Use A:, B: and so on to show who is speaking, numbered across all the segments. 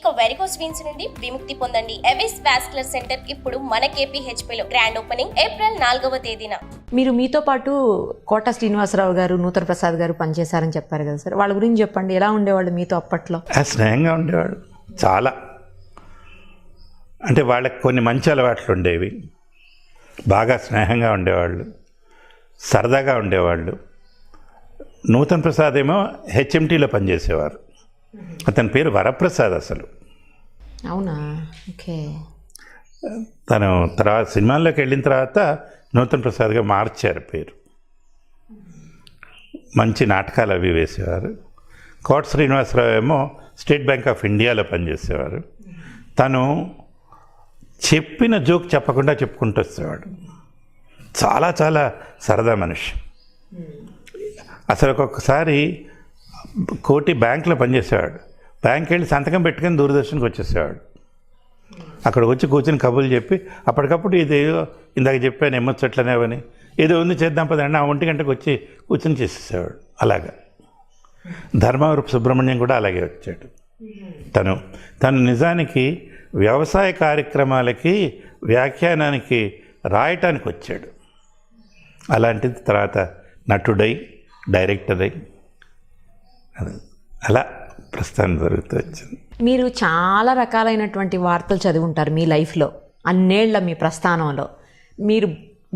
A: ఇక varicose veins నుండి విముక్తి పొందండి. ఎవిస్ వాస్కులర్ సెంటర్ ఇప్పుడు మన KPHPలో గ్రాండ్ ఓపెనింగ్ ఏప్రిల్ 4వ తేదీన.
B: మీతో పాటు కోట శ్రీనివాసరావు గారు, నూతన ప్రసాద్ గారు పనిచేశారని చెప్పారు కదా సార్, వాళ్ళ గురించి చెప్పండి. ఎలా ఉండేవాళ్ళు మీతో అప్పట్లో?
C: స్నేహంగా ఉండేవాడు చాలా. అంటే వాళ్ళకి కొన్ని మంచి అలవాట్లు ఉండేవి. బాగా స్నేహంగా ఉండేవాళ్ళు, సరదాగా ఉండేవాళ్ళు. నూతన ప్రసాద్ ఏమో HMTలో పనిచేసేవారు. అతని పేరు వరప్రసాద్ అసలు.
B: అవునా? ఓకే.
C: తను తర్వాత సినిమాల్లోకి వెళ్ళిన తర్వాత నూతన ప్రసాద్గా మార్చారు పేరు. మంచి నాటకాలు అవి వేసేవారు. కోట శ్రీనివాసరావు ఏమో స్టేట్ బ్యాంక్ ఆఫ్ ఇండియాలో పనిచేసేవారు. తను చెప్పిన జోక్ చెప్పకుండా చెప్పుకుంటూ వచ్చేవాడు. చాలా చాలా సరదా మనిషి. అసలు ఒక్కొక్కసారి కోటి బ్యాంకులో పనిచేసేవాడు. బ్యాంక్ వెళ్ళి సంతకం పెట్టుకొని దూరదర్శన్కి వచ్చేసేవాడు. అక్కడికి వచ్చి కూర్చొని కబుర్లు చెప్పి అప్పటికప్పుడు ఇదేదో ఇందాక చెప్పాను ఎమ్మొచ్చట్లనేవని ఏదో ఉంది చేద్దాం పదండి, ఆ 1 గంటకు వచ్చి కూర్చొని చేసేసేవాడు. అలాగా ధర్మవరపు సుబ్రహ్మణ్యం కూడా అలాగే వచ్చాడు. తను నిజానికి వ్యవసాయ కార్యక్రమాలకి వ్యాఖ్యానానికి రాయటానికి వచ్చాడు. అలాంటిది తర్వాత నటుడై, డైరెక్టర్ అయి అలా ప్రస్థానం జరుగుతూ వచ్చింది.
B: మీరు చాలా రకాలైనటువంటి వార్తలు చదివి ఉంటారు మీ లైఫ్లో. అన్నేళ్ల మీ ప్రస్థానంలో మీరు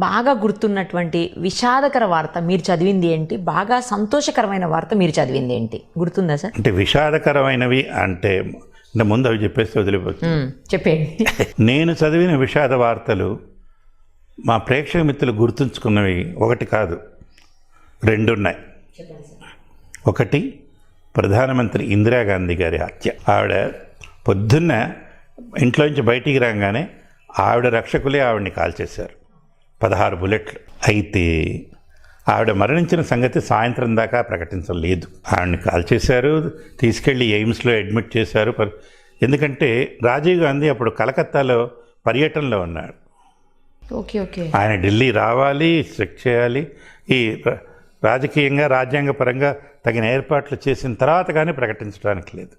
B: బాగా గుర్తున్నటువంటి విషాదకర వార్త మీరు చదివింది ఏంటి? బాగా సంతోషకరమైన వార్త మీరు చదివింది ఏంటి? గుర్తుందా సార్?
C: అంటే విషాదకరమైనవి అంటే ముందు అవి చెప్పేస్తే వదిలిపోతుంది.
B: చెప్పండి.
C: నేను చదివిన విషాద వార్తలు మా ప్రేక్షక మిత్రులు గుర్తుంచుకున్నవి ఒకటి కాదు, 2 ఉన్నాయి. ఒకటి ప్రధానమంత్రి ఇందిరాగాంధీ గారి హత్య. ఆవిడ పొద్దున్న ఇంట్లోంచి బయటికి రాగానే ఆవిడ రక్షకులే ఆవిడని కాల్చేశారు, 16 బుల్లెట్లు. అయితే ఆవిడ మరణించిన సంగతి సాయంత్రం దాకా ప్రకటించలేదు. ఆవిడని కాల్చేశారు, తీసుకెళ్ళి ఎయిమ్స్లో అడ్మిట్ చేశారు. ఎందుకంటే రాజీవ్ గాంధీ అప్పుడు కలకత్తాలో పర్యటనలో ఉన్నాడు.
B: Okay okay.
C: ఆయన ఢిల్లీ రావాలి, చెక్ చేయాలి. ఈ రాజకీయంగా రాజ్యాంగపరంగా తగిన ఏర్పాట్లు చేసిన తర్వాత కానీ ప్రకటించడానికి లేదు.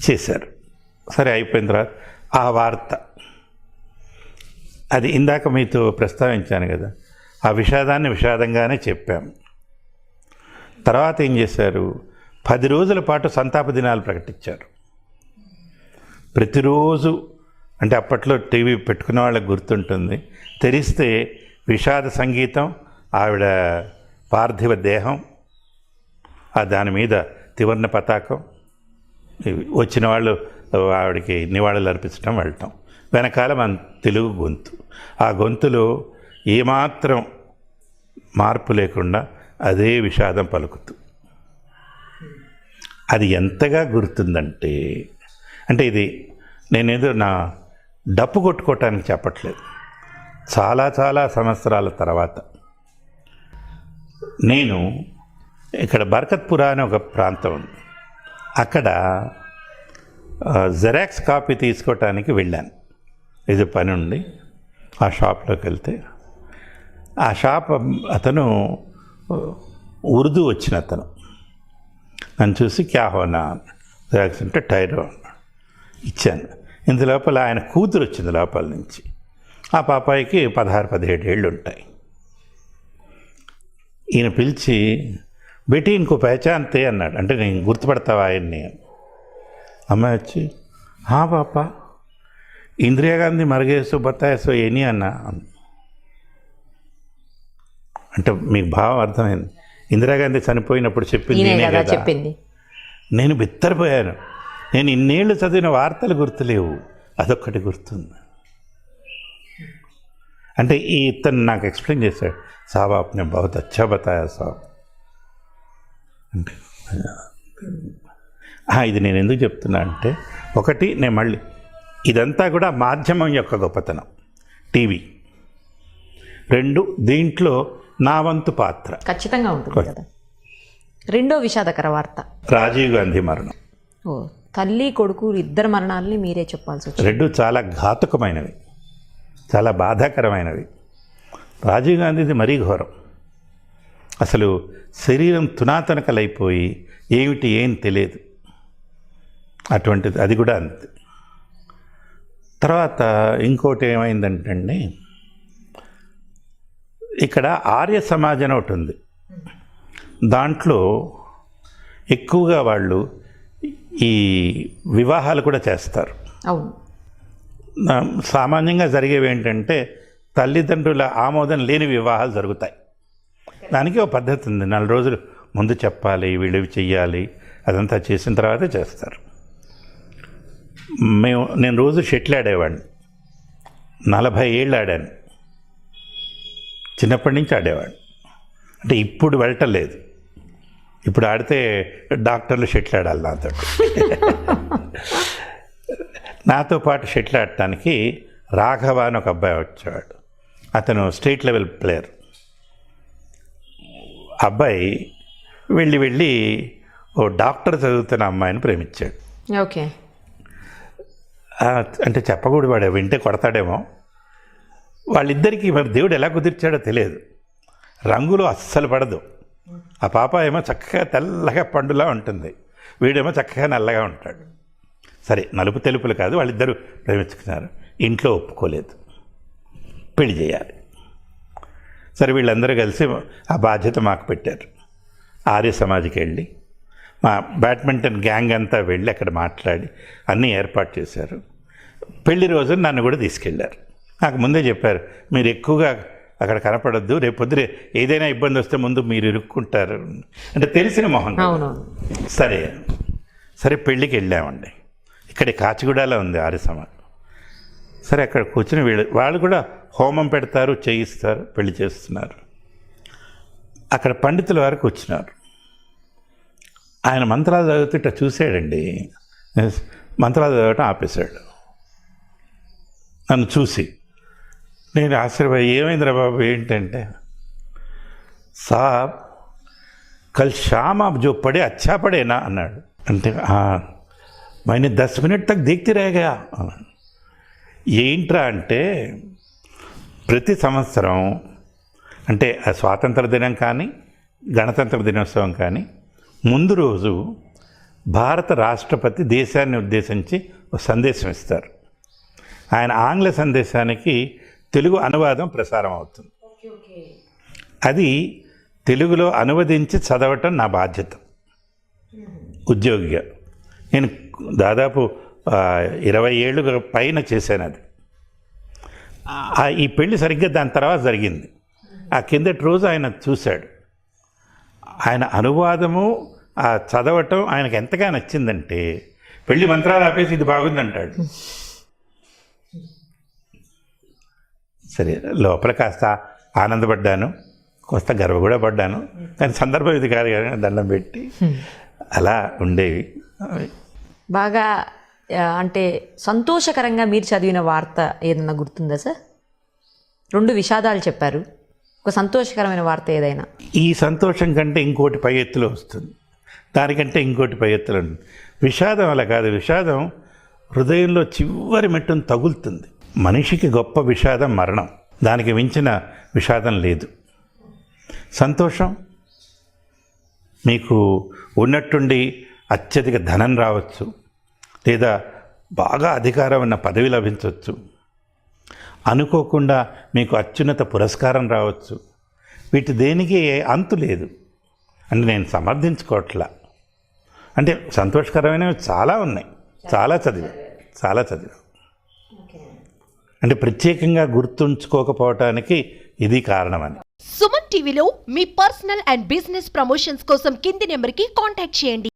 C: చేశారు. సరే అయిపోయిన తర్వాత ఆ వార్త, అది ఇందాక మీతో ప్రస్తావించాను కదా, ఆ విషాదాన్ని విషాదంగానే చెప్పాము. తర్వాత ఏం చేశారు, 10 రోజుల పాటు సంతాప దినాలు ప్రకటించారు. ప్రతిరోజు అంటే అప్పట్లో టీవీ పెట్టుకున్న వాళ్ళకి గుర్తుంటుంది, తెరిస్తే విషాద సంగీతం, ఆవిడ పార్థివ దేహం, దాని మీద త్రివర్ణ పతాకం, వచ్చిన వాళ్ళు ఆవిడకి నివాళులు అర్పించడం, వెళ్ళటం. వెనకాల మన తెలుగు గొంతు, ఆ గొంతులో ఏమాత్రం మార్పు లేకుండా అదే విషాదం పలుకుతూ. అది ఎంతగా గుర్తుందంటే, అంటే ఇది నేనేదో నా డప్పు కొట్టుకోవటానికి చెప్పట్లేదు. చాలా చాలా సంవత్సరాల తర్వాత నేను ఇక్కడ బర్కత్పురా అనే ఒక ప్రాంతం ఉంది, అక్కడ జెరాక్స్ కాపీ తీసుకోవటానికి వెళ్ళాను. ఇది పని ఉండి ఆ షాప్లోకి వెళ్తే ఆ షాప్ అతను ఉర్దూ వచ్చిన అతను నన్ను చూసి క్యా హోనా జెరాక్స్ అంటే టైరో ఇచ్చాను. ఇంత లోపల ఆయన కూతురు వచ్చింది లోపల నుంచి. ఆ పాపాయికి 16-17 ఏళ్ళు ఉంటాయి. ఈయన పిలిచి బేటీ ఇంకో పహచాన్తే అన్నాడు. అంటే నేను గుర్తుపడతావా ఆయన్ని? అమ్మాయి వచ్చి హా పాప ఇందిరాగాంధీ మరగేసు బతాయసో ఏని అన్నా. అంటే మీకు భావం అర్థమైంది. ఇందిరాగాంధీ చనిపోయినప్పుడు చెప్పింది
B: చెప్పింది.
C: నేను బిత్తరపోయాను. నేను ఇన్నేళ్ళు చదివిన వార్తలు గుర్తులేవు, అదొక్కటి గుర్తుంది. అంటే ఈ ఇతను నాకు ఎక్స్ప్లెయిన్ చేశాడు, సాబ్ ఆప్నే బహుత్ అచ్చా బతాయా సాబ్ అంటే. ఇది నేను ఎందుకు చెప్తున్నా అంటే, ఒకటి నేను మళ్ళీ ఇదంతా కూడా మాధ్యమం యొక్క గొప్పతనం, టీవీ. 2 దీంట్లో నా వంతు పాత్ర
B: ఖచ్చితంగా ఉంటుంది కదా. 2వ విషాదకర వార్త
C: రాజీవ్ గాంధీ మరణం.
B: తల్లి కొడుకు ఇద్దరు మరణాలని మీరే చెప్పాల్సి వచ్చింది.
C: 2 చాలా ఘాతుకమైనవి, చాలా బాధాకరమైనవి. రాజీవ్ గాంధీది మరీ ఘోరం. అసలు శరీరం తునాతనకలైపోయి ఏమిటి ఏం తెలియదు. అటువంటిది, అది కూడా అంతే. తర్వాత ఇంకోటి ఏమైందంటే ఇక్కడ ఆర్య సమాజం అని ఒకటి ఉంది. దాంట్లో ఎక్కువగా వాళ్ళు ఈ వివాహాలు కూడా చేస్తారు.
B: అవును.
C: సామాన్యంగా జరిగేవి ఏంటంటే తల్లిదండ్రుల ఆమోదం లేని వివాహాలు జరుగుతాయి. దానికి ఒక పద్ధతి ఉంది, 4 రోజులు ముందు చెప్పాలి, వీళ్ళవి చెయ్యాలి, అదంతా చేసిన తర్వాతే చేస్తారు. నేను రోజు షటిల్ ఆడేవాడిని, 40 ఏళ్ళు ఆడాను, చిన్నప్పటి నుంచి ఆడేవాడిని. అంటే ఇప్పుడు వెళ్ళటం లేదు, ఇప్పుడు ఆడితే డాక్టర్లు షటిల్ ఆడాలి నాతో. నాతో పాటు షటిల్ ఆడటానికి రాఘవ అని ఒక అబ్బాయి వచ్చేవాడు. అతను స్టేట్ లెవెల్ ప్లేయర్. అబ్బాయి వెళ్ళి ఓ డాక్టర్ చదువుతున్న అమ్మాయిని ప్రేమించాడు.
B: ఓకే.
C: అంటే చెప్పకూడదు, వాడు వింటే కొడతాడేమో. వాళ్ళిద్దరికీ మరి దేవుడు ఎలా కుదిర్చాడో తెలియదు. రంగులు అస్సలు పడదు. ఆ పాప ఏమో చక్కగా తెల్లగా పండులా ఉంటుంది, వీడేమో చక్కగా నల్లగా ఉంటాడు. సరే, నలుపు తెలుపులు కాదు, వాళ్ళిద్దరూ ప్రేమించుకున్నారు. ఇంట్లో ఒప్పుకోలేదు, పెళ్లి చేయాలి. సరే, వీళ్ళందరూ కలిసి ఆ బాధ్యత మాకు పెట్టారు. ఆర్య సమాజ్కి వెళ్ళి మా బ్యాడ్మింటన్ గ్యాంగ్ అంతా వెళ్ళి అక్కడ మాట్లాడి అన్నీ ఏర్పాటు చేశారు. పెళ్లి రోజు నన్ను కూడా తీసుకెళ్ళారు. నాకు ముందే చెప్పారు, మీరు ఎక్కువగా అక్కడ కనపడద్దు, రేపు పొద్దునే ఏదైనా ఇబ్బంది వస్తే ముందు మీరు ఇరుక్కుంటారు. అంటే తెలిసిన మొహం. సరే పెళ్ళికి వెళ్ళామండి. ఇక్కడ కాచిగూడలో ఉంది ఆర్య సమాజ్. సరే, అక్కడ కూర్చుని వాళ్ళు కూడా హోమం పెడతారు, చేయిస్తారు, పెళ్లి చేస్తున్నారు. అక్కడ పండితుల వారు కూర్చున్నారు. ఆయన మంత్రాలు చదువుతుంటే చూసాడండి, మంత్రాలు చదవటం ఆపేశాడు. నన్ను చూసి నేను ఆశ్చర్యపోయి, ఏమైందిరా బాబు ఏంటంటే, సాబ్ కల్ షామ్ ఆప్ జో పడే అచ్చా పడేనా అన్నాడు. అంటే మైనే 10 మినిట్ తక్ దేఖ్తే రేగా అన్నాడు. ఏంట్రా అంటే, ప్రతి సంవత్సరం అంటే స్వాతంత్ర దినం కానీ గణతంత్ర దినోత్సవం కానీ ముందు రోజు భారత రాష్ట్రపతి దేశాన్ని ఉద్దేశించి ఒక సందేశం ఇస్తారు. ఆయన ఆంగ్ల సందేశానికి తెలుగు అనువాదం ప్రసారం అవుతుంది. అది తెలుగులో అనువదించి చదవటం నా బాధ్యత ఉద్యోగిగా. నేను దాదాపు 20 ఏళ్ళు పైన చేశాను అది. ఈ పెళ్ళి సరిగ్గా దాని తర్వాత జరిగింది. ఆ కిందటి రోజు ఆయన చూశాడు. ఆయన అనువాదము ఆ చదవటం ఆయనకు ఎంతగా నచ్చిందంటే, పెళ్లి మంత్రాలు ఆపేసి ఇది బాగుందంటాడు. సరే, లోపల కాస్త ఆనందపడ్డాను, కాస్త గర్వ కూడా పడ్డాను. కానీ సందర్భం ఇది కాదు కానీ దండం పెట్టి అలా ఉండేవి.
B: బాగా అంటే సంతోషకరంగా మీరు చదివిన వార్త ఏదన్నా గుర్తుందా సార్? 2 విషాదాలు చెప్పారు, ఒక సంతోషకరమైన వార్త ఏదైనా?
C: ఈ సంతోషం కంటే ఇంకోటి పై ఎత్తులో వస్తుంది, దానికంటే ఇంకోటి పై ఎత్తులో ఉంటుంది. విషాదం అలా కాదు. విషాదం హృదయంలో చివరి మెట్టును తగులుతుంది. మనిషికి గొప్ప విషాదం మరణం, దానికి మించిన విషాదం లేదు. సంతోషం మీకు ఉన్నట్టుండి అత్యధిక ధనం రావచ్చు, లేదా బాగా అధికారం ఉన్న పదవి లభించవచ్చు, అనుకోకుండా మీకు అత్యున్నత పురస్కారం రావచ్చు. వీటి దేనికి అంతు లేదు. అంటే నేను సమర్థించుకోవట్లా, అంటే సంతోషకరమైనవి చాలా ఉన్నాయి, చాలా చదివా. అంటే ప్రత్యేకంగా గుర్తుంచుకోకపోవటానికి ఇది కారణమని.
D: సుమన్ టీవీలో మీ పర్సనల్ అండ్ బిజినెస్ ప్రమోషన్స్ కోసం కింది నెంబర్కి కాంటాక్ట్ చేయండి.